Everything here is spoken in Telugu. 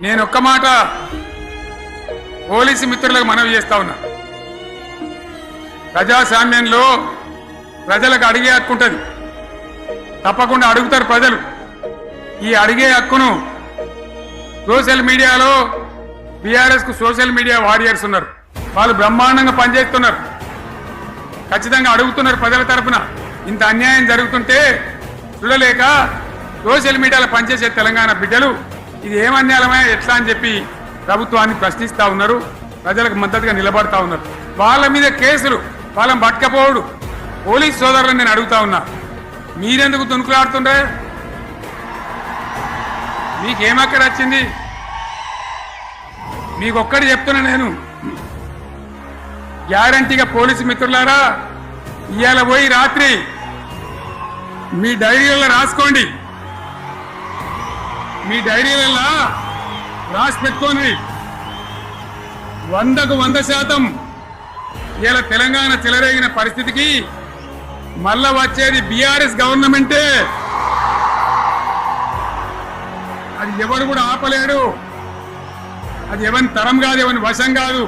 నేను ఒక్క మాట పోలీసు మిత్రులకు మనవి చేస్తా ఉన్నా. ప్రజాస్వామ్యంలో ప్రజలకు అడిగే హక్కు ఉంటుంది, తప్పకుండా అడుగుతారు ప్రజలు. ఈ అడిగే హక్కును సోషల్ మీడియాలో బీఆర్ఎస్ కు సోషల్ మీడియా వారియర్స్ ఉన్నారు, వాళ్ళు బ్రహ్మాండంగా పనిచేస్తున్నారు, ఖచ్చితంగా అడుగుతున్నారు ప్రజల తరఫున. ఇంత అన్యాయం జరుగుతుంటే చూడలేక సోషల్ మీడియాలో పనిచేసే తెలంగాణ బిడ్డలు ఇది ఏమన్యాయమే ఎట్లా అని చెప్పి ప్రభుత్వాన్ని ప్రశ్నిస్తూ ఉన్నారు, ప్రజలకు మద్దతుగా నిలబడతా ఉన్నారు. వాళ్ళ మీద కేసులు, వాళ్ళని పట్టుకపోవడు పోలీస్ సోదరులను నేను అడుగుతా ఉన్నా, మీరెందుకు తునుకులాడుతుండే? మీకేమక్కడ వచ్చింది? మీకొక్కటి చెప్తున్నా నేను, గ్యారంటీగా పోలీసు మిత్రులారా, ఇవాళ పోయి రాత్రి మీ డైరీలలో రాసుకోండి, మీ డైరీలలో రాసి పెట్టుకోండి. 100కు 100% ఇలా తెలంగాణ చెలరేగిన పరిస్థితికి మళ్ళా వచ్చేది బీఆర్ఎస్ గవర్నమెంటే. అది ఎవరు కూడా ఆపలేడు, అది ఎవరి తరం కాదు, ఎవరి వశం కాదు.